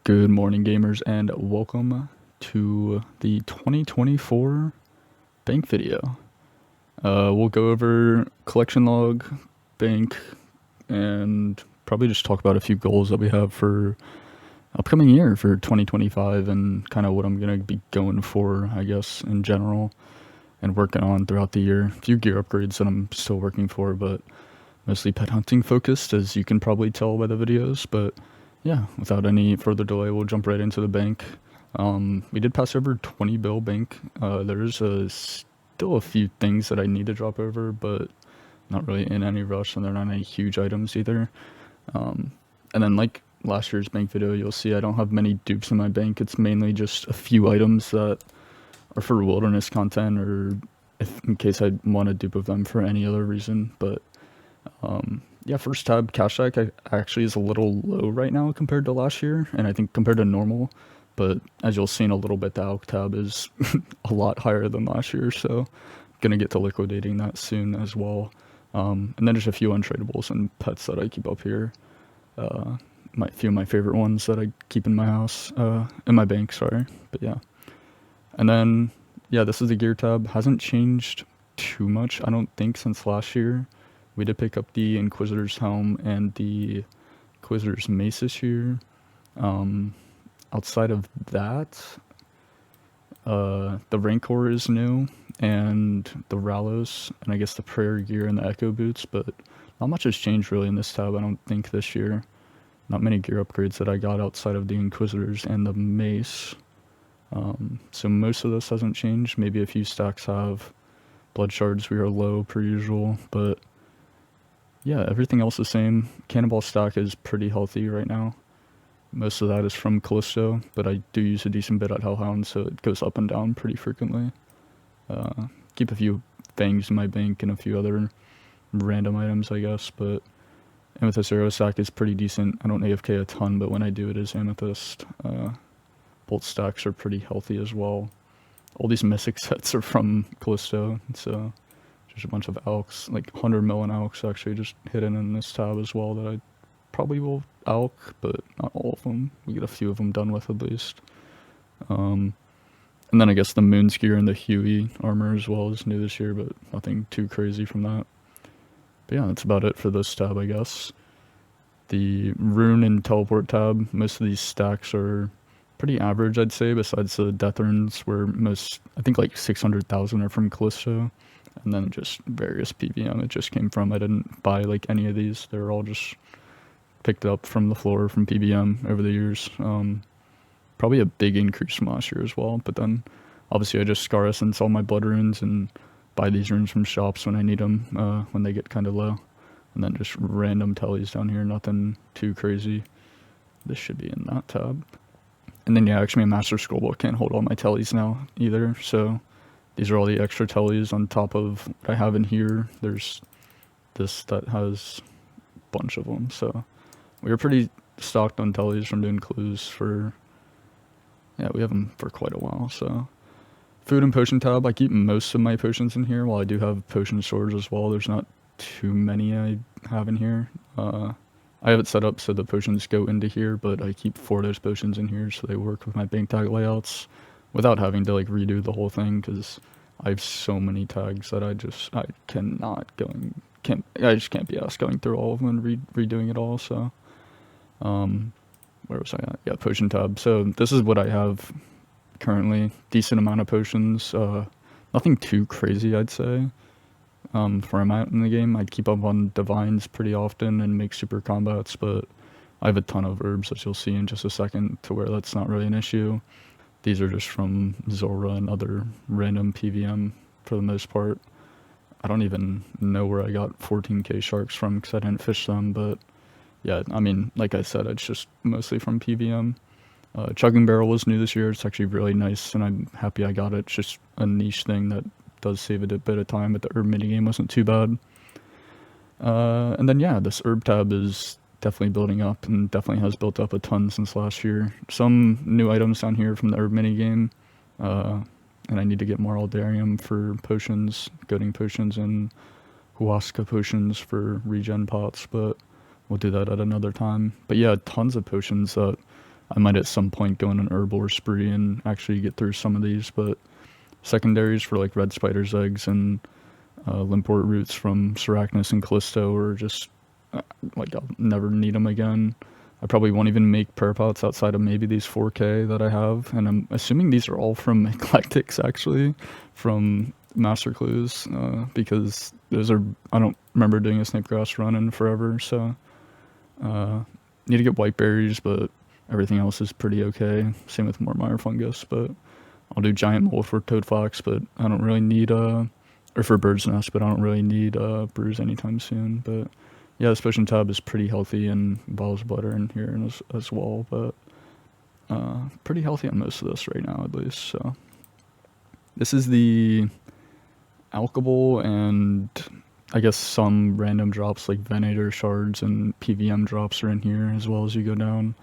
Good morning, gamers, and welcome to the 2024 bank video. We'll go over collection log, bank, and probably just talk about a few goals that we have for upcoming year for 2025 and kind of what I'm going to be going for, I guess, in general and working on throughout the year. A few gear upgrades that I'm still working for, but mostly pet hunting focused, as you can probably tell by the videos. But yeah, without any further delay, we'll jump right into the bank. We did pass over 20 bill bank. There's still a few things that I need to drop over, but not really in any rush, and they're not any huge items either. And then like last year's bank video, you'll see I don't have many dupes in my bank. It's mainly just a few items that are for wilderness content, or if in case I want a dupe of them for any other reason. But yeah, first tab, cash stack actually is a little low right now compared to last year, and I think compared to normal. But as you'll see in a little bit, the alch tab is a lot higher than last year, so gonna get to liquidating that soon as well. And then just a few untradables and pets that I keep up here. Few of my favorite ones that I keep in my house, in my bank, sorry. But yeah. And then, yeah, this is the gear tab. Hasn't changed too much, I don't think, since last year. We did pick up the Inquisitor's Helm and the Inquisitor's Mace this year. Outside of that, the Rancor is new, and the Ralos, and I guess the Prayer Gear and the Echo Boots, but not much has changed really in this tab, I don't think, this year. Not many gear upgrades that I got outside of the Inquisitors and the Mace. So most of this hasn't changed. Maybe a few stacks have. Blood shards, we are low per usual, but yeah, everything else the same. Cannonball stack is pretty healthy right now. Most of that is from Callisto, but I do use a decent bit at Hellhound, so it goes up and down pretty frequently. Keep a few things in my bank and a few other random items, I guess, but Amethyst Arrow stack is pretty decent. I don't AFK a ton, but when I do, it is Amethyst. Bolt stacks are pretty healthy as well. All these Mythic sets are from Callisto, so there's a bunch of alks, like 100 million alks actually just hidden in this tab as well that I probably will alk, but not all of them. We get a few of them done with at least. And then I guess the Moon's Gear and the Huey armor as well is new this year, but nothing too crazy from that. But yeah, that's about it for this tab, I guess. The Rune and Teleport tab, most of these stacks are pretty average, I'd say, besides the Death Runes, where most, I think like 600,000 are from Callisto, and then just various PVM it just came from. I didn't buy like any of these, they were all just picked up from the floor from PBM over the years. Probably a big increase from last year as well, but then obviously I just Scar Essence all my blood runes and buy these runes from shops when I need them, when they get kind of low. And then just random tellies down here, nothing too crazy. This should be in that tab. And then yeah, actually my Master Scrollbook can't hold all my tellies now either, so these are all the extra tellies on top of what I have in here. There's this that has a bunch of them, so we were pretty stocked on tellies from doing clues for, yeah, we have them for quite a while. So food and potion tab, I keep most of my potions in here, while I do have potion storage as well. There's not too many I have in here. I have it set up so the potions go into here, but I keep 4 of those potions in here so they work with my bank tag layouts without having to like redo the whole thing, because I have so many tags that I just can't be asked going through all of them and redoing it all. So where was I at? Yeah, potion tab. So this is what I have currently. Decent amount of potions. Nothing too crazy, I'd say. For where I'm at in the game, I'd keep up on divines pretty often and make super combats, but I have a ton of herbs, as you'll see in just a second, to where that's not really an issue. These are just from Zora and other random PVM for the most part. I don't even know where I got 14k sharks from because I didn't fish them, but yeah, I mean, like I said, it's just mostly from PVM. Chugging Barrel was new this year. It's actually really nice, and I'm happy I got it. It's just a niche thing that does save it a bit of time, but the herb minigame wasn't too bad. And then yeah, this herb tab is definitely building up, and definitely has built up a ton since last year. Some new items down here from the herb minigame, and I need to get more Aldarium for potions, goading potions, and Huasca potions for regen pots, but we'll do that at another time. But yeah, tons of potions that I might at some point go on an herbal spree and actually get through some of these, but secondaries for like red spider's eggs and limport roots from Sarachnis and Callisto are just like I'll never need them again. I probably won't even make prayer pots outside of maybe these 4K that I have, and I'm assuming these are all from Eclectics actually, from Master Clues, because those are, I don't remember doing a Snapegrass run in forever, so need to get white berries, but everything else is pretty okay. Same with Mormire fungus, but I'll do giant mold for Toadfox, but I don't really need or for Bird's Nest, but I don't really need brews anytime soon. But yeah, this potion tab is pretty healthy, and bottles of butter in here as well, but pretty healthy on most of this right now at least. So this is the alchable, and I guess some random drops like Venator shards and PVM drops are in here as well as you go down.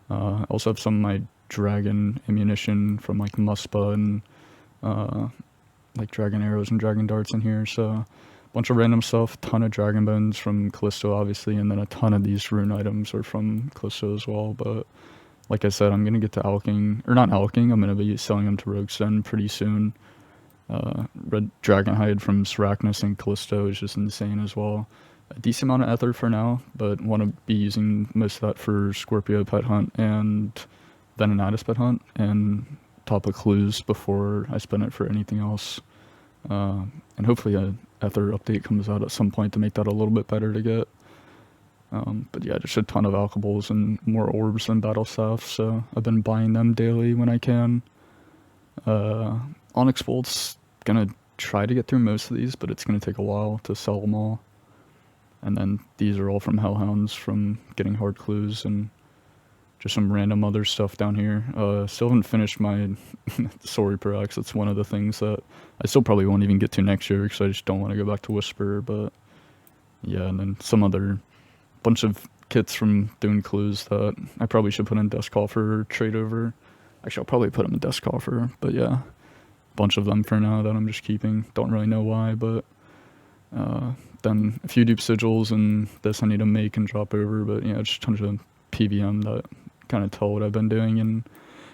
I also have some of my dragon ammunition from like Muspa and like dragon arrows and dragon darts in here, so a bunch of random stuff, ton of dragon bones from Callisto obviously, and then a ton of these rune items are from Callisto as well. But like I said, I'm gonna get to alching, or not alching, I'm gonna be selling them to Rogue's Den pretty soon. Red dragon hide from Sarachnis and Callisto is just insane as well. A decent amount of ether for now, but want to be using most of that for Scorpio pet hunt and Venenatis pet hunt, and top of clues before I spend it for anything else. And hopefully a ether update comes out at some point to make that a little bit better to get. But yeah, just a ton of alchables and more orbs than battle staff, so I've been buying them daily when I can. Onyx bolts, gonna try to get through most of these, but it's gonna take a while to sell them all. And then these are all from Hellhounds from getting hard clues, and just some random other stuff down here. Still haven't finished my Sorry Parax. That's one of the things that I still probably won't even get to next year because I just don't want to go back to Whisper. But yeah, and then some other bunch of kits from doing clues that I probably should put in desk coffer or trade over. Actually, I'll probably put them in desk coffer, but yeah, bunch of them for now that I'm just keeping. Don't really know why, but then a few dupe sigils, and this I need to make and drop over. But yeah, just tons of PVM that kind of tell what I've been doing. And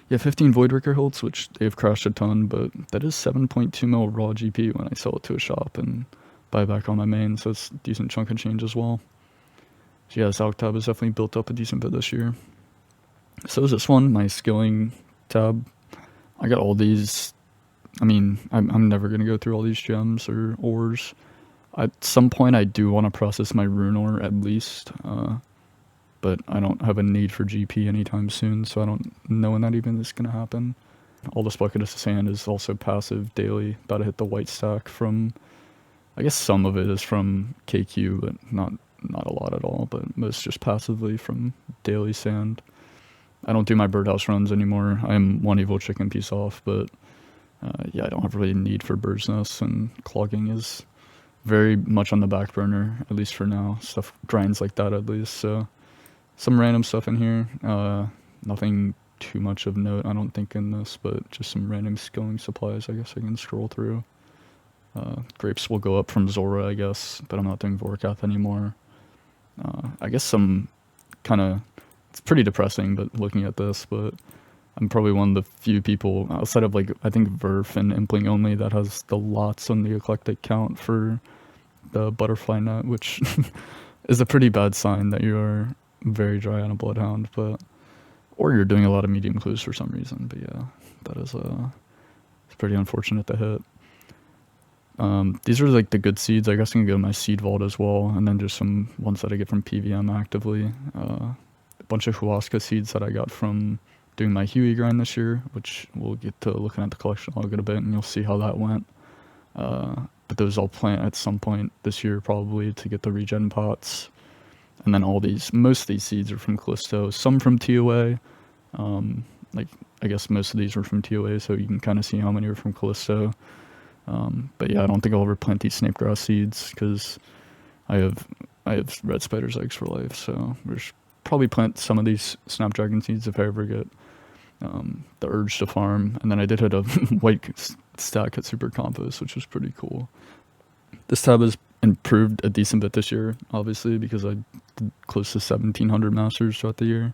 yeah, 15 Voidwrecker hilts, which they've crashed a ton, but that is 7.2 mil raw GP when I sell it to a shop and buy back on my main, so it's a decent chunk of change as well. So yeah, this alch tab has definitely built up a decent bit this year. So is this one, my skilling tab. I got all these. I mean, I'm never going to go through all these gems or ores. At some point I do want to process my rune ore at least, but I don't have a need for GP anytime soon, so I don't know when that even is going to happen. All this bucket of sand is also passive daily, about to hit the white stack from, I guess some of it is from KQ, but not a lot at all, but most just passively from daily sand. I don't do my birdhouse runs anymore. I am one evil chicken piece off, but yeah, I don't have really a need for bird's nests, and clogging is very much on the back burner, at least for now. Stuff grinds like that at least, so some random stuff in here. Nothing too much of note, I don't think, in this, but just some random skilling supplies I guess I can scroll through. Grapes will go up from Zora, I guess, but I'm not doing Vorkath anymore. I guess some kind of, it's pretty depressing, but looking at this, but I'm probably one of the few people outside of like I think Verf and Impling only that has the lots on the eclectic count for the butterfly net, which is a pretty bad sign that you are very dry on a bloodhound, but or you're doing a lot of medium clues for some reason. But yeah, that is it's pretty unfortunate to hit. These are like the good seeds. I guess I can go to my seed vault as well, and then just some ones that I get from PVM actively. A bunch of Huasca seeds that I got from doing my Huey grind this year, which we'll get to looking at the collection log in a bit, and you'll see how that went. But those I'll plant at some point this year probably to get the regen pots. And then most of these seeds are from Callisto, some from TOA. Like I guess most of these are from TOA, so you can kind of see how many are from Callisto. But yeah, I don't think I'll ever plant these snapegrass seeds because I have red spider's eggs for life, so we'll probably plant some of these snapdragon seeds if I ever get the urge to farm. And then I did hit a white stack at Super Compost, which was pretty cool. This tab has improved a decent bit this year, obviously, because I did close to 1,700 masters throughout the year.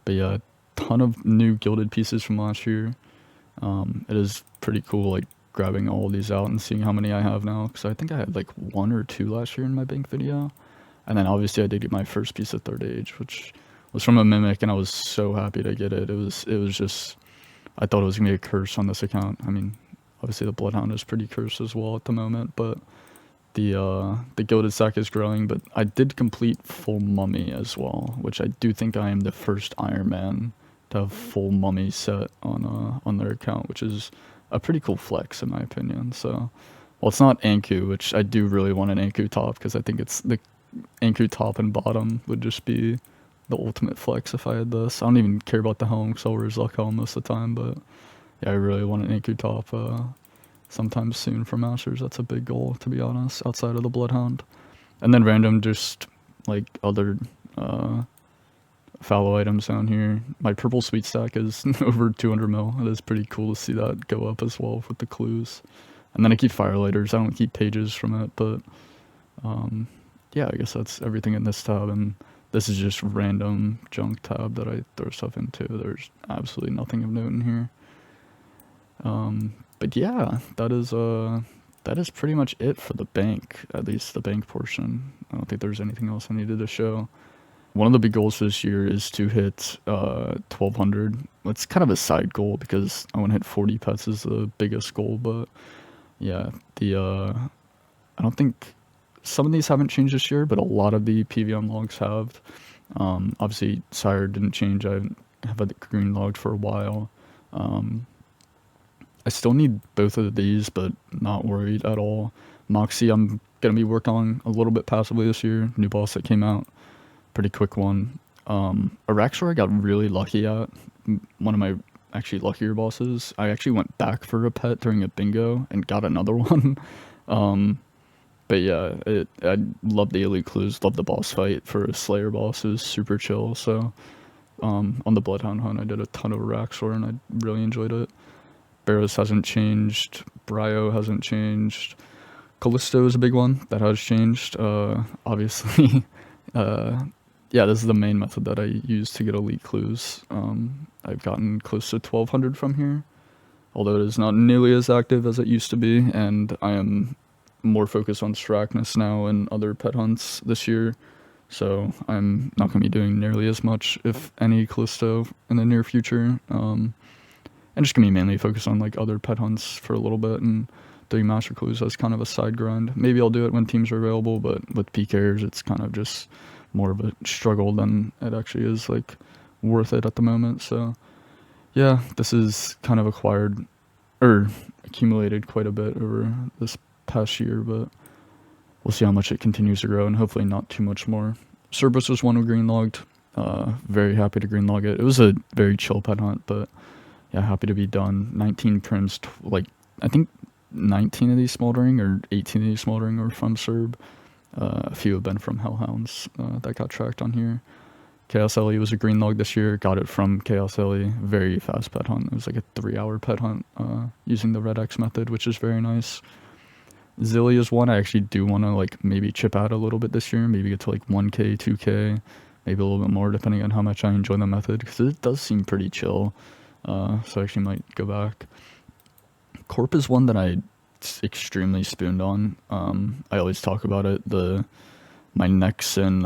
But yeah, ton of new gilded pieces from last year. It is pretty cool, like, grabbing all these out and seeing how many I have now, because I think I had, like, 1 or 2 last year in my bank video. And then, obviously, I did get my first piece of Third Age, which was from a Mimic, and I was so happy to get it. It was just... I thought it was going to be a curse on this account. I mean, obviously, the Bloodhound is pretty cursed as well at the moment, but... The gilded sack is growing, but I did complete full mummy as well, which I do think I am the first Ironman to have full mummy set on their account, which is a pretty cool flex in my opinion. So, well, it's not Anku, which I do really want an Anku top, because I think it's the Anku top and bottom would just be the ultimate flex if I had this. I don't even care about the helm, because I'll wear Zuck helm most of the time, but yeah, I really want an Anku top sometime soon for Masters. That's a big goal, to be honest, outside of the Bloodhound. And then random, just like other fallow items down here. My purple sweet stack is over 200 mil. It is pretty cool to see that go up as well with the clues. And then I keep firelighters. I don't keep pages from it, but yeah, I guess that's everything in this tab. And this is just random junk tab that I throw stuff into. There's absolutely nothing of note in here. But yeah, that is pretty much it for the bank, at least the bank portion. I don't think there's anything else I needed to show. One of the big goals this year is to hit 1,200. It's kind of a side goal because I want to hit 40 pets is the biggest goal, but yeah, I don't think some of these haven't changed this year, but a lot of the PVM logs have. Obviously, Sire didn't change. I have had the green logged for a while. I still need both of these, but not worried at all. Moxie, I'm going to be working on a little bit passively this year. New boss that came out. Pretty quick one. Araxor I got really lucky at. One of my actually luckier bosses. I actually went back for a pet during a bingo and got another one. But yeah, I love the elite clues. Love the boss fight for a Slayer boss. It was super chill. So on the Bloodhound hunt, I did a ton of Araxor and I really enjoyed it. Barrows hasn't changed. Bryo hasn't changed. Callisto is a big one that has changed. Obviously, yeah, this is the main method that I use to get elite clues. I've gotten close to 1,200 from here, although it is not nearly as active as it used to be, and I am more focused on Strachnus now and other pet hunts this year, so I'm not going to be doing nearly as much, if any, Callisto in the near future. And just going to be mainly focused on like other pet hunts for a little bit and doing master clues as kind of a side grind. Maybe I'll do it when teams are available, but with PKers it's kind of just more of a struggle than it actually is like worth it at the moment. So yeah, this is kind of accumulated quite a bit over this past year, but we'll see how much it continues to grow and hopefully not too much more. Cerberus was one who green logged. Very happy to green log it. It was a very chill pet hunt, but yeah, happy to be done. 19 prims, like, I think 19 of these smoldering or 18 of these smoldering were from Serb. A few have been from Hellhounds that got tracked on here. Chaos Ellie was a green log this year. Got it from Chaos Ellie. Very fast pet hunt. It was like a 3-hour pet hunt using the Red X method, which is very nice. Zilly is one I actually do want to like maybe chip out a little bit this year. Maybe get to like 1k, 2k, maybe a little bit more depending on how much I enjoy the method, because it does seem pretty chill. So I actually might go back. Corp is one that I extremely spooned on. I always talk about it. My Nex and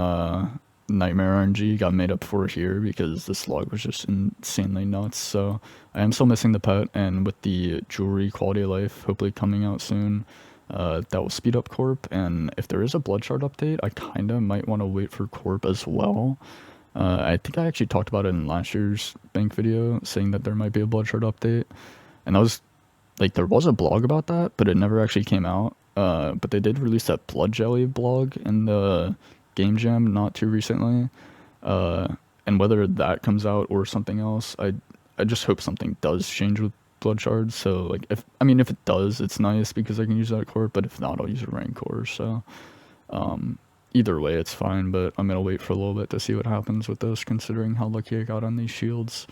Nightmare RNG got made up for here because this log was just insanely nuts. So I am still missing the pet, and with the jewelry quality of life hopefully coming out soon, that will speed up Corp. And if there is a blood shard update, I kind of might want to wait for Corp as well. I think I actually talked about it in last year's bank video, saying that there might be a blood shard update, and that was like, there was a blog about that, but it never actually came out. But they did release that blood jelly blog in the game jam not too recently, and whether that comes out or something else, I just hope something does change with blood shards. So like, if it does, it's nice because I can use that core, but if not, I'll use a Rancor. So either way, it's fine, but I'm going to wait for a little bit to see what happens with this, considering how lucky I got on these shields.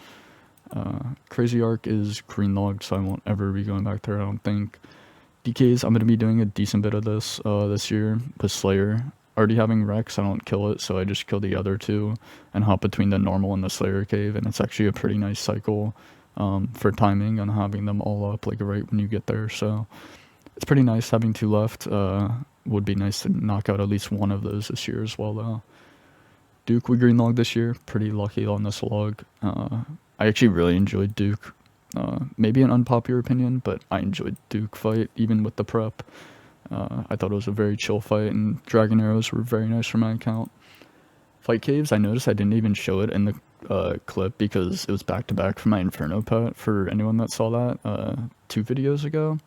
Crazy Arc is green logged, so I won't ever be going back there, I don't think. DKs, I'm going to be doing a decent bit of this this year with Slayer. already having Rex, I don't kill it, so I just kill the other two and hop between the normal and the Slayer Cave, and it's actually a pretty nice cycle for timing on having them all up like right when you get there. So it's pretty nice having two left. Would be nice to knock out at least one of those this year as well, though. Duke we greenlogged this year. Pretty lucky on this log. I actually really enjoyed Duke. Maybe an unpopular opinion, but I enjoyed Duke fight even with the prep. I thought it was a very chill fight, and Dragon Arrows were very nice for my account. Fight Caves, I noticed I didn't even show it in the clip because it was back-to-back for my Inferno pet, for anyone that saw that 2 videos ago.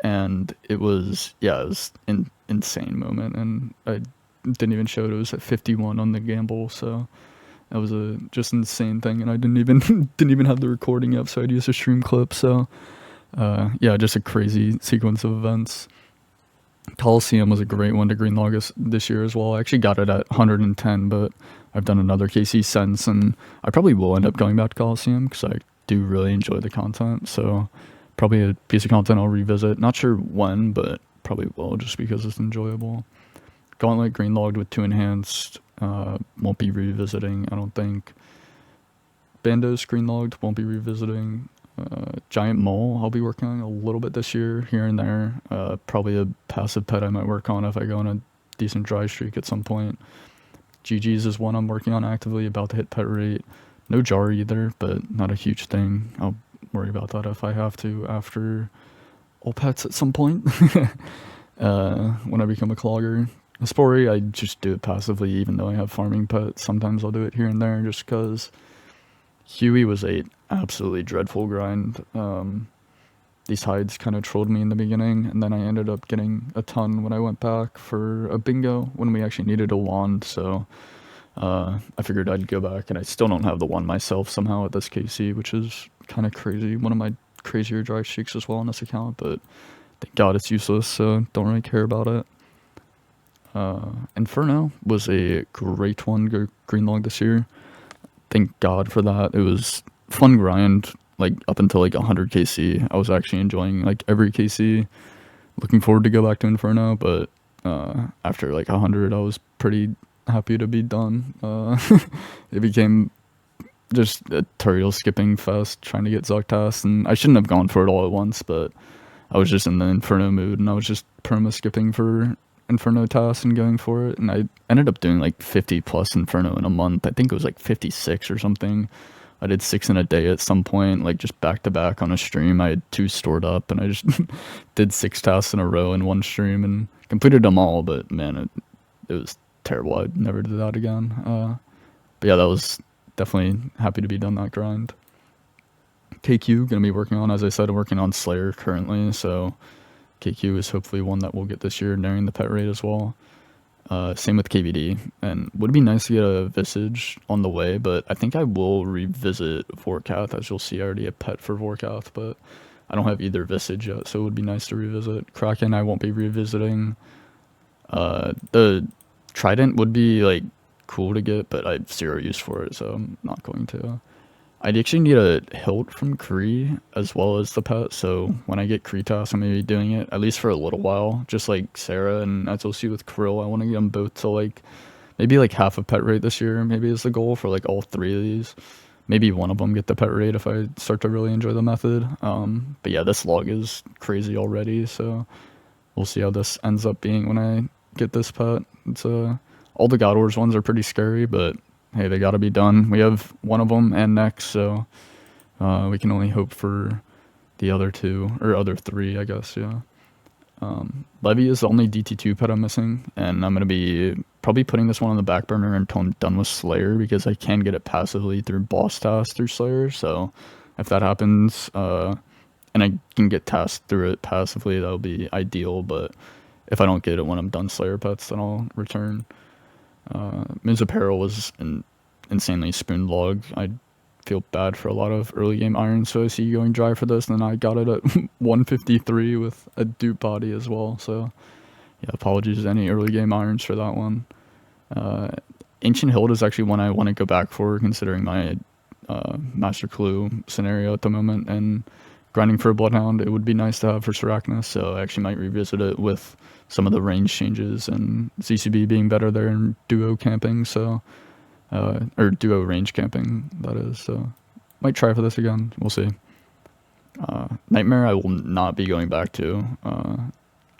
And it was, yeah, it was an insane moment, and I didn't even show it. It was at 51 on the gamble, so that was a just insane thing, and I didn't even have the recording up, so I'd use a stream clip. So yeah, just a crazy sequence of events. Coliseum was a great one to greenlog this year as well. I actually got it at 110, but I've done another KC since, and I probably will end up going back to Coliseum because I do really enjoy the content. So probably a piece of content I'll revisit. Not sure when, but probably will, just because it's enjoyable. Gauntlet greenlogged with 2 enhanced. Won't be revisiting, I don't think. Bandos greenlogged, won't be revisiting. Giant Mole, I'll be working on a little bit this year, here and there. Probably a passive pet I might work on if I go on a decent dry streak at some point. GG's is one I'm working on actively, about to hit pet rate. No jar either, but not a huge thing. I'll worry about that if I have to after all pets at some point. When I become a clogger. Spory, I just do it passively, even though I have farming pets. Sometimes I'll do it here and there just because Huey was a absolutely dreadful grind. These hides kind of trolled me in the beginning, and then I ended up getting a ton when I went back for a bingo when we actually needed a wand, so I figured I'd go back, and I still don't have the wand myself somehow at this KC, which is kind of crazy. One of my crazier dry streaks as well on this account, but thank God it's useless, so don't really care about it. Inferno was a great one, greenlog this year. Thank God for that. It was fun grind, like up until like 100 KC. I was actually enjoying like every KC. Looking forward to go back to Inferno, but after like 100, I was pretty happy to be done. It became just a tutorial skipping fest, trying to get Zuctas, and I shouldn't have gone for it all at once, but I was just in the Inferno mood, and I was just perma skipping for Inferno tasks and going for it, and I ended up doing like 50 plus Inferno in a month. I think it was like 56 or something. I did 6 in a day at some point, like just back to back on a stream. I had 2 stored up, and I just did 6 tasks in a row in one stream and completed them all, but man, it was terrible. I'd never do that again. But yeah, that was definitely happy to be done that grind. KQ, gonna be working on, as I said, I'm working on Slayer currently, so KQ is hopefully one that we'll get this year during the pet raid as well. Same with KVD, and would be nice to get a Visage on the way, but I think I will revisit Vorkath. As you'll see, I already have pet for Vorkath, but I don't have either Visage yet, so it would be nice to revisit. Kraken I won't be revisiting. The Trident would be like cool to get, but I have 0 use for it, so I'm not going to. I'd actually need a hilt from Kree as well as the pet, so when I get Kree tasks, I'm going to be doing it, at least for a little while, just like Sarah, and as you'll see with Krill, I want to get them both to like, maybe like half a pet rate this year, maybe is the goal for like all 3 of these. Maybe one of them get the pet rate if I start to really enjoy the method. But yeah, this log is crazy already, so we'll see how this ends up being when I get this pet. It's all the God Wars ones are pretty scary, but hey, they gotta be done. We have one of them and next, so we can only hope for the other 2, or other 3, I guess, yeah. Levy is the only DT2 pet I'm missing, and I'm gonna be probably putting this one on the back burner until I'm done with Slayer, because I can get it passively through boss tasks through Slayer, so if that happens, and I can get tasks through it passively, that'll be ideal, but if I don't get it when I'm done Slayer pets, then I'll return. Ms. Apparel was an insanely spoon log. I feel bad for a lot of early game irons, so I see you going dry for this, and then I got it at 153 with a dupe body as well, so yeah, apologies to any early game irons for that one. Ancient Hild is actually one I want to go back for, considering my Master Clue scenario at the moment, and grinding for a Bloodhound, it would be nice to have for Sarachnis, so I actually might revisit it with some of the range changes and ZCB being better there in duo camping, so, or duo range camping, that is, so might try for this again, we'll see. Nightmare I will not be going back to.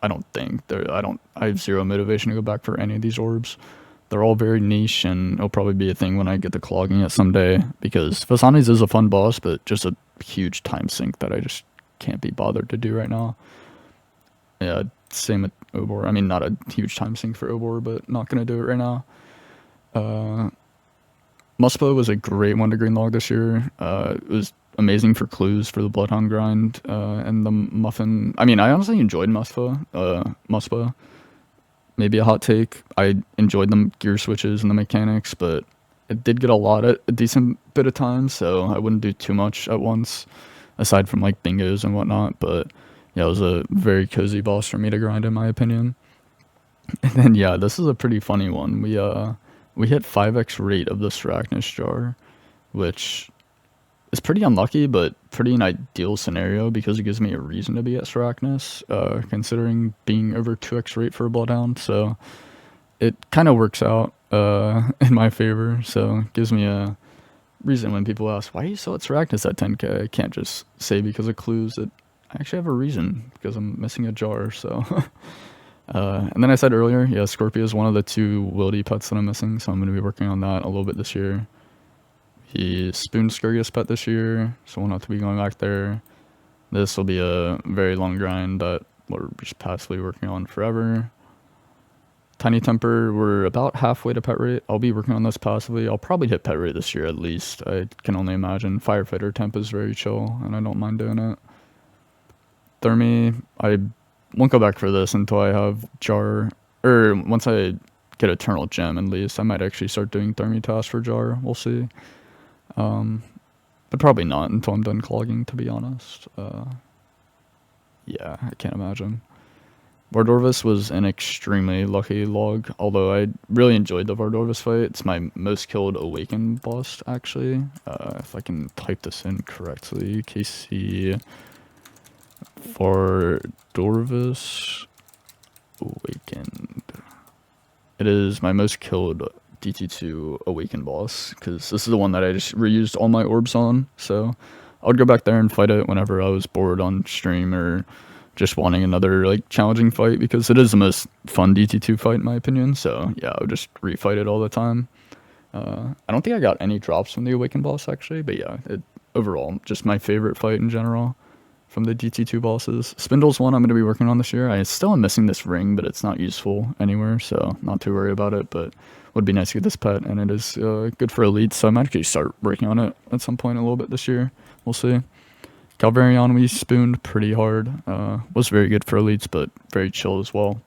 I don't think I have zero motivation to go back for any of these orbs. They're all very niche, and it'll probably be a thing when I get to clogging it someday, because Vasani's is a fun boss, but just a huge time sink that I just can't be bothered to do right now. Yeah, same with Obor. I mean, not a huge time sink for Obor, but not going to do it right now. Muspo was a great one to green log this year. It was amazing for clues for the Bloodhound grind, and the Muffin. I mean, I honestly enjoyed Muspo. Maybe a hot take. I enjoyed the gear switches and the mechanics, but it did get a decent bit of time, so I wouldn't do too much at once, aside from like bingos and whatnot. But yeah, it was a very cozy boss for me to grind, in my opinion. And then yeah, this is a pretty funny one. We hit 5x rate of the Sarachnis jar, which is pretty unlucky, but pretty an ideal scenario because it gives me a reason to be at Sarachnis, considering being over 2x rate for a Bloodhound. So it kind of works out in my favor. So it gives me a reason when people ask, why are you still at Sarachnis at 10k? I can't just say because of clues. I actually have a reason, because I'm missing a jar. So and then I said earlier, yeah, Scorpio is one of the 2 wildy pets that I'm missing, so I'm going to be working on that a little bit this year. He spooned Skurgius pet this year, so we'll have to be going back there. This will be a very long grind that we're just passively working on forever. Tiny Temper, we're about halfway to pet rate. I'll be working on this passively. I'll probably hit pet rate this year at least. I can only imagine. Firefighter temp is very chill, and I don't mind doing it. Thermi, I won't go back for this until I have Jar, or once I get Eternal Gem at least. I might actually start doing Thermi tasks for Jar, we'll see. But probably not until I'm done clogging, to be honest. Yeah, I can't imagine. Vardorvis was an extremely lucky log, although I really enjoyed the Vardorvis fight. It's my most killed Awakened boss, actually. If I can type this in correctly, KC Vardorvis Awakened. It is my most killed DT2 Awakened boss, because this is the one that I just reused all my orbs on, so I would go back there and fight it whenever I was bored on stream or just wanting another like challenging fight, because it is the most fun DT2 fight in my opinion. So yeah, I would just refight it all the time. I don't think I got any drops from the Awakened boss actually, but yeah, overall just my favorite fight in general from the DT2 bosses. Spindle's one I'm going to be working on this year. I still am missing this ring, but it's not useful anywhere, so not too worried about it, but would be nice to get this pet, and it is good for elites, so I might actually start working on it at some point a little bit this year. We'll see. Galvarion we spooned pretty hard. Was very good for elites, but very chill as well.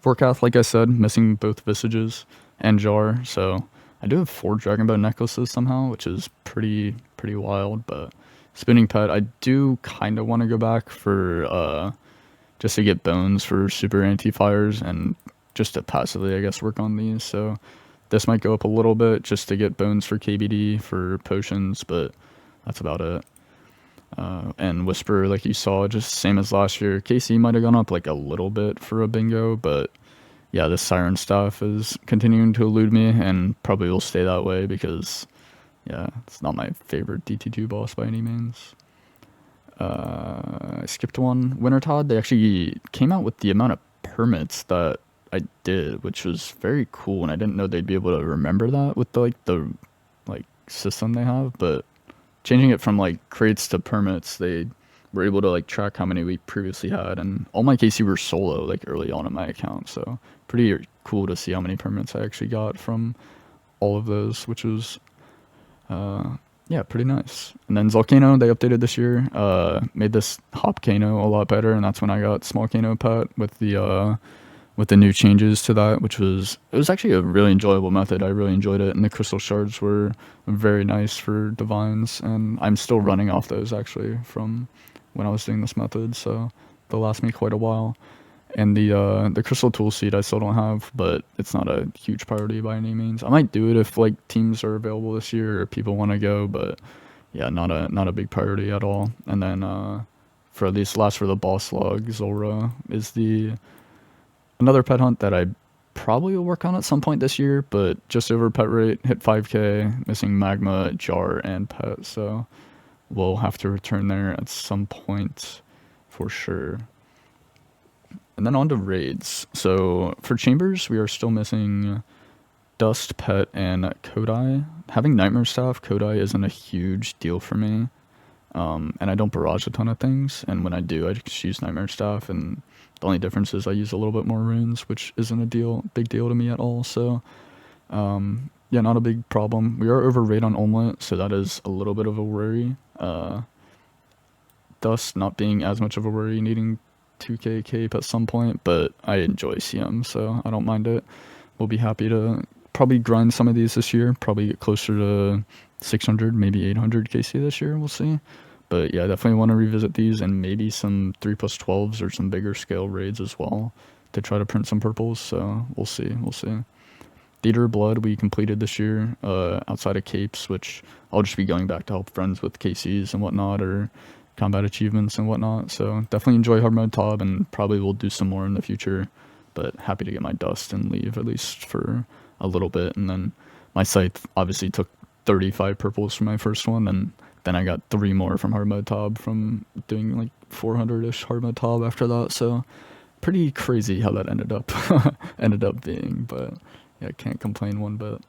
Forecath, like I said, missing both Visages and Jar, so I do have 4 Dragon Bone necklaces somehow, which is pretty wild, but spinning pet, I do kind of want to go back for just to get bones for super anti-fires and just to passively, I guess, work on these. So this might go up a little bit just to get bones for KBD for potions, but that's about it. And Whisper, like you saw, just same as last year. KC might have gone up like a little bit for a bingo, but yeah, this Siren stuff is continuing to elude me and probably will stay that way because, yeah, it's not my favorite DT2 boss by any means. I skipped one. Wintertod, they actually came out with the amount of permits that I did, which was very cool, and I didn't know they'd be able to remember that with the system they have, but changing it from like crates to permits, they were able to like track how many we previously had, and all my KC were solo like early on in my account, so pretty cool to see how many permits I actually got from all of those, which was yeah, pretty nice. And then Volcano, they updated this year, made this Hop Kano a lot better, and that's when I got Small Kano pet with the new changes to that, it was actually a really enjoyable method. I really enjoyed it, and the crystal shards were very nice for divines, and I'm still running off those actually from when I was doing this method, so they'll last me quite a while. And the crystal tool seed I still don't have, but it's not a huge priority by any means. I might do it if like teams are available this year or people want to go, but yeah, not a big priority at all. And then for at least last for the boss log, Zulrah is the another pet hunt that I probably will work on at some point this year, but just over pet rate, hit 5k, missing magma, jar, and pet, so we'll have to return there at some point for sure. And then on to raids. So for chambers, we are still missing Dust, Pet, and Kodai. Having Nightmare Staff, Kodai isn't a huge deal for me. And I don't barrage a ton of things, and when I do, I just use Nightmare Staff, and the only difference is I use a little bit more runes, which isn't a big deal to me at all, so, yeah, not a big problem. We are over raid on Omelette, so that is a little bit of a worry. Dust not being as much of a worry, needing 2k cape at some point, but I enjoy CM, so I don't mind it. We'll be happy to probably grind some of these this year, probably get closer to 600, maybe 800 KC this year, we'll see. But yeah, I definitely want to revisit these, and maybe some 3+12s or some bigger scale raids as well to try to print some purples, so we'll see. Theater of Blood we completed this year, outside of capes, which I'll just be going back to help friends with KCs and whatnot, or combat achievements and whatnot, so definitely enjoy hard mode Tob, and probably will do some more in the future, but happy to get my dust and leave at least for a little bit. And then my scythe obviously took 35 purples from my first one, and then I got 3 more from hard mode Tob from doing like 400-ish hard mode Tob after that, so pretty crazy how that ended up being, but yeah, I can't complain one bit.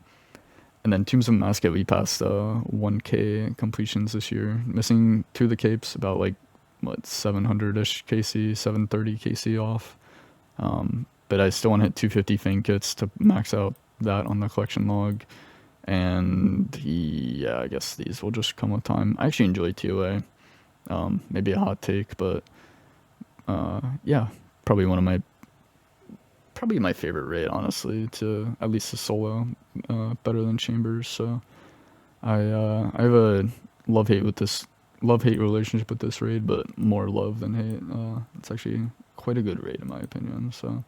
And then Tombs of Masket, we passed 1k completions this year, missing 2 of the capes, about like what 700-ish KC, 730 KC off. But I still want to hit 250 Fang kits to max out that on the collection log. And yeah, I guess these will just come with time. I actually enjoy TOA. Maybe a hot take, but yeah, probably my favorite raid, honestly, to at least a solo, better than Chambers. So I have a love-hate relationship with this raid, but more love than hate. It's actually quite a good raid in my opinion. So,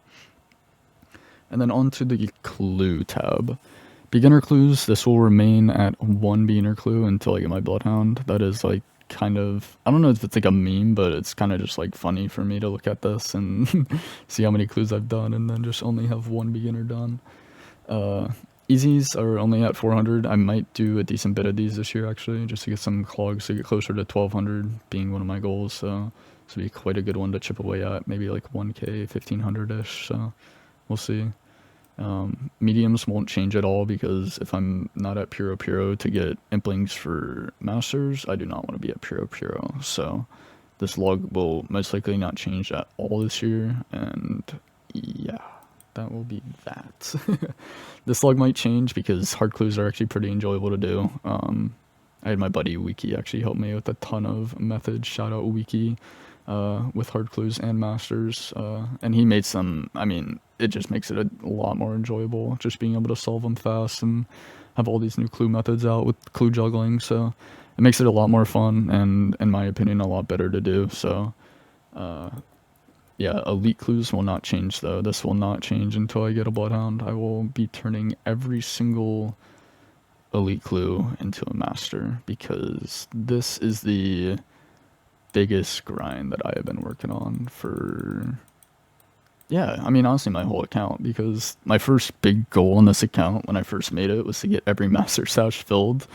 and then on to the clue tab. Beginner clues, this will remain at 1 beginner clue until I get my Bloodhound. That is like kind of, I don't know if it's like a meme, but it's kind of just like funny for me to look at this and see how many clues I've done and then just only have 1 beginner done. Easies are only at 400. I might do a decent bit of these this year actually, just to get some clogs to get closer to 1200 being one of my goals. So this would be quite a good one to chip away at, maybe like 1k, 1500-ish, so we'll see. Mediums won't change at all, because if I'm not at Puro to get Implings for Masters, I do not want to be at Puro, so this log will most likely not change at all this year, and yeah, that will be that. This log might change because hard clues are actually pretty enjoyable to do. I had my buddy Wiki actually help me with a ton of methods, shout out Wiki, with hard clues and masters, and he made some, I mean, it just makes it a lot more enjoyable, just being able to solve them fast and have all these new clue methods out with clue juggling, so it makes it a lot more fun, and in my opinion a lot better to do. So yeah, elite clues will not change though. This will not change until I get a Bloodhound. I will be turning every single elite clue into a master, because this is the biggest grind that I have been working on for, yeah, I mean, honestly, my whole account, because my first big goal on this account when I first made it was to get every master stash filled,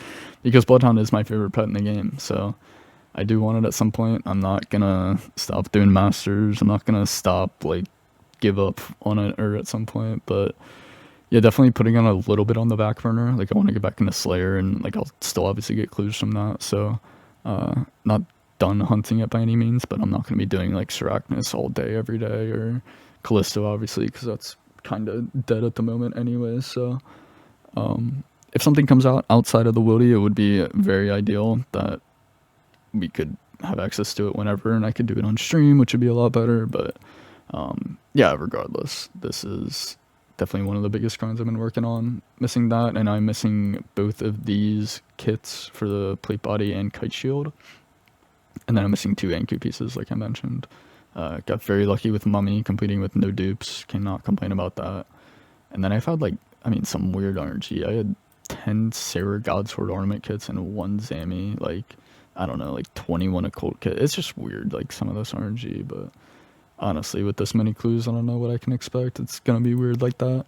because Bloodhound is my favorite pet in the game, so I do want it at some point. I'm not gonna stop doing masters, I'm not gonna stop, like, give up on it or at some point, but yeah, definitely putting on a little bit on the back burner. Like, I want to get back into Slayer, and like I'll still obviously get clues from that, so not done hunting it by any means, but I'm not going to be doing like Seracnus all day every day, or Callisto obviously, because that's kind of dead at the moment anyway. So if something comes out outside of the Wildy, it would be very ideal that we could have access to it whenever, and I could do it on stream, which would be a lot better. But yeah, regardless, this is definitely one of the biggest grinds I've been working on. Missing that, and I'm missing both of these kits for the plate body and kite shield. And then I'm missing 2 Anku pieces, like I mentioned. Got very lucky with Mummy, completing with no dupes. Cannot complain about that. And then I've had, like, I mean, some weird RNG. I had 10 Sarah Godsword ornament kits and 1 Zami, like, I don't know, like 21 occult kit. It's just weird, like some of this RNG, but honestly, with this many clues, I don't know what I can expect. It's gonna be weird like that.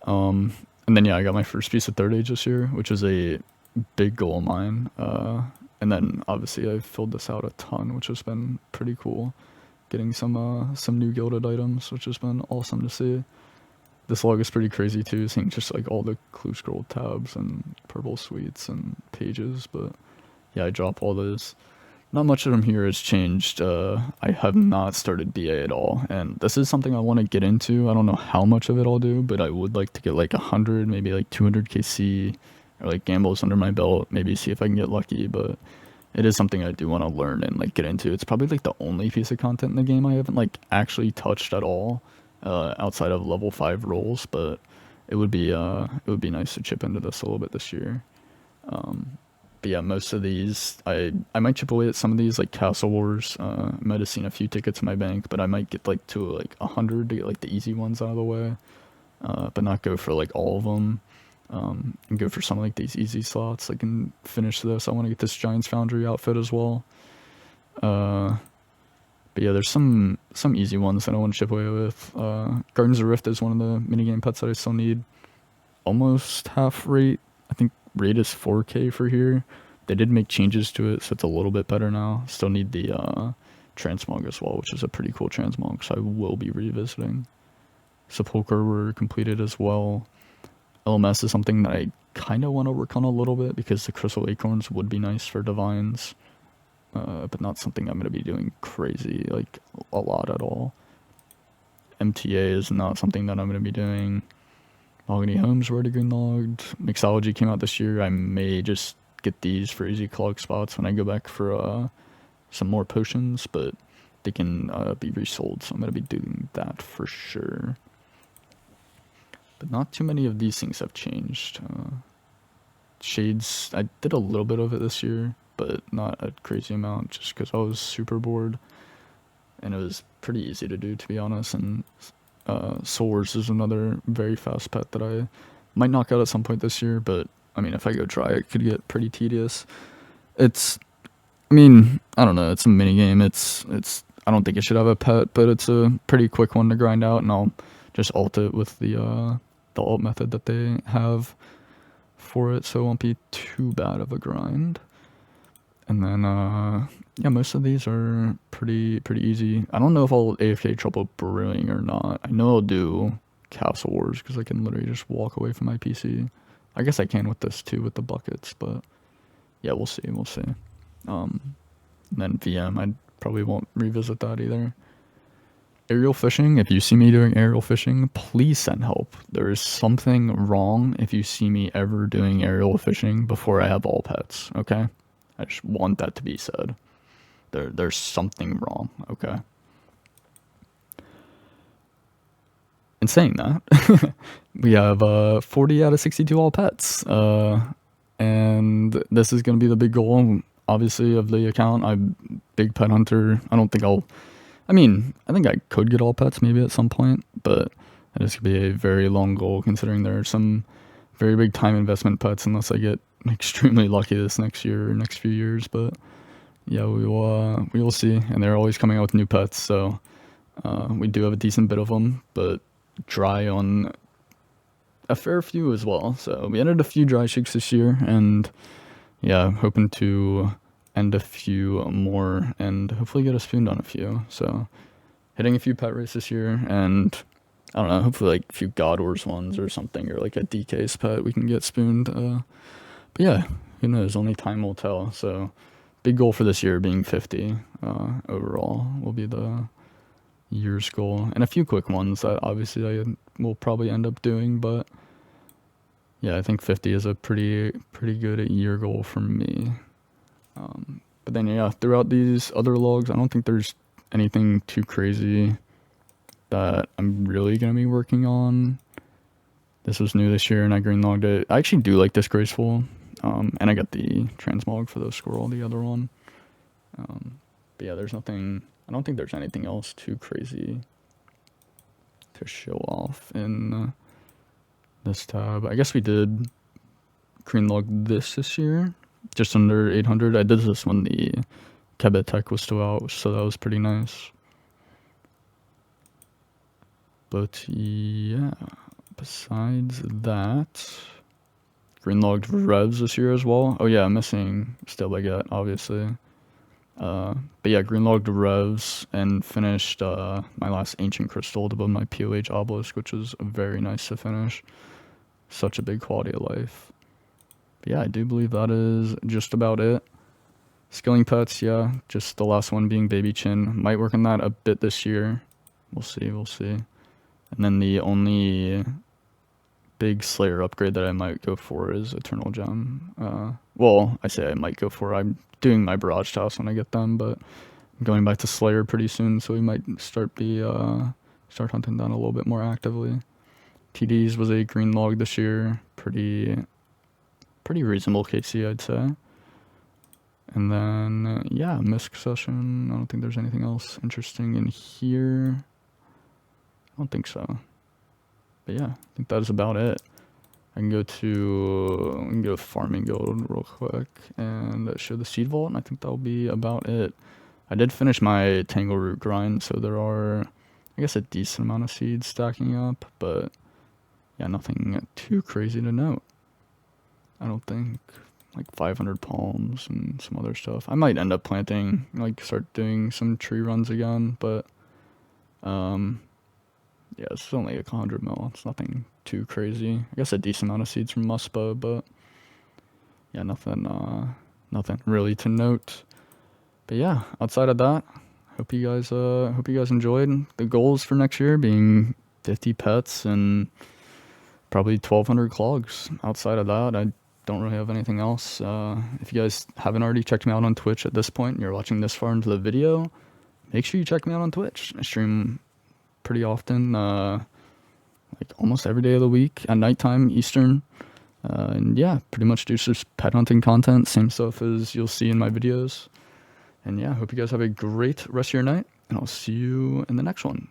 And then yeah, I got my first piece of Third Age this year, which is a big goal of mine. And then obviously I've filled this out a ton, which has been pretty cool. Getting some new gilded items, which has been awesome to see. This log is pretty crazy too, seeing just like all the clue scroll tabs and purple suites and pages, but yeah, I drop all those. Not much of them here has changed. I have not started BA at all, and this is something I want to get into. I don't know how much of it I'll do, but I would like to get like 100, maybe like 200 KC, or like gambles under my belt, maybe see if I can get lucky, but it is something I do want to learn and like get into. It's probably like the only piece of content in the game I haven't like actually touched at all, outside of level 5 rolls, but it would be nice to chip into this a little bit this year. But yeah, most of these, I might chip away at some of these, like Castle Wars. I might have seen a few tickets in my bank, but I might get like to like 100 to get like the easy ones out of the way, but not go for like all of them, and go for some of like these easy slots. I can finish this. I want to get this Giants Foundry outfit as well. But yeah, there's some easy ones that I want to chip away with. Gardens of Rift is one of the minigame pets that I still need. Almost half rate. I think rate is 4K for here. They did make changes to it, so it's a little bit better now. Still need the transmog as well, which is a pretty cool transmog, so I will be revisiting. Sepulchre were completed as well. LMS is something that I kind of want to work on a little bit, because the Crystal Acorns would be nice for Divines, but not something I'm going to be doing crazy, like a lot at all. MTA is not something that I'm going to be doing. Mahogany Homes were already green logged. Mixology came out this year. I may just get these for easy clog spots when I go back for some more potions, but they can be resold, so I'm going to be doing that for sure. But not too many of these things have changed. Shades, I did a little bit of it this year, but not a crazy amount, just because I was super bored. And it was pretty easy to do, to be honest, and Soul Wars is another very fast pet that I might knock out at some point this year, but I mean, if I go try, it could get pretty tedious. I mean, I don't know, it's a minigame, I don't think it should have a pet, but it's a pretty quick one to grind out, and I'll just ult it with the ult method that they have for it, so it won't be too bad of a grind. And then, yeah, most of these are pretty easy. I don't know if I'll AFK Trouble Brewing or not. I know I'll do Castle Wars, because I can literally just walk away from my PC. I guess I can with this too, with the buckets, but yeah, we'll see. And then VM, I probably won't revisit that either. Aerial fishing, if you see me doing aerial fishing, please send help. There is something wrong if you see me ever doing aerial fishing before I have all pets, okay? I just want that to be said. There's something wrong, okay? In saying that, we have 40 out of 62 all pets. And this is going to be the big goal, obviously, of the account. I'm big pet hunter. I think I could get all pets maybe at some point, but that is going to be a very long goal, considering there are some very big time investment pets, unless I get extremely lucky this next year or next few years. But yeah, we will see, and they're always coming out with new pets, so we do have a decent bit of them, but dry on a fair few as well. So we ended a few dry shakes this year, and yeah, hoping to end a few more and hopefully get a spooned on a few. So hitting a few pet races this year, and I don't know, hopefully like a few God Wars ones or something, or like a DK's pet we can get spooned. But yeah, who knows? Only time will tell. So big goal for this year being 50 overall will be the year's goal, and a few quick ones that obviously I will probably end up doing. But yeah, I think 50 is a pretty good year goal for me. But then yeah, throughout these other logs, I don't think there's anything too crazy that I'm really gonna be working on. This was new this year, and I green logged it. I actually do like this Graceful, and I got the transmog for the squirrel, the other one. But yeah, there's nothing. I don't think there's anything else too crazy to show off in this tab. I guess we did green logged this year, just under 800. I did this when the Kebet Tech was still out, so that was pretty nice. But yeah, besides that, green logged revs this year as well. Oh yeah, I'm missing Still Baguette, obviously. But yeah, green logged revs and finished my last ancient crystal above my POH obelisk, which was very nice to finish. Such a big quality of life. But yeah, I do believe that is just about it. Skilling pets, yeah, just the last one being Baby Chin. Might work on that a bit this year. We'll see. And then the only big Slayer upgrade that I might go for is Eternal Gem. Well, I say I might go for. I'm doing my barrage tasks when I get them, but I'm going back to Slayer pretty soon, so we might start hunting down a little bit more actively. TDs was a green log this year, pretty reasonable KC, I'd say. And then yeah, Misk session. I don't think there's anything else interesting in here. I don't think so. But yeah, I think that is about it. I can go to Farming Guild real quick and show the Seed Vault, and I think that'll be about it. I did finish my Tangleroot grind, so there are, I guess, a decent amount of seeds stacking up, but yeah, nothing too crazy to note. I don't think. Like 500 palms and some other stuff. I might end up planting, like start doing some tree runs again, but yeah, it's only like 100 mil. It's nothing too crazy. I guess a decent amount of seeds from Muspo, but yeah, nothing really to note. But yeah, outside of that, hope you guys enjoyed. The goals for next year being 50 pets and probably 1,200 clogs. Outside of that, I don't really have anything else. If you guys haven't already checked me out on Twitch at this point and you're watching this far into the video, make sure you check me out on Twitch. I stream pretty often, like almost every day of the week at nighttime Eastern. And yeah, pretty much do just pet hunting content, same stuff as you'll see in my videos. And yeah, hope you guys have a great rest of your night, and I'll see you in the next one.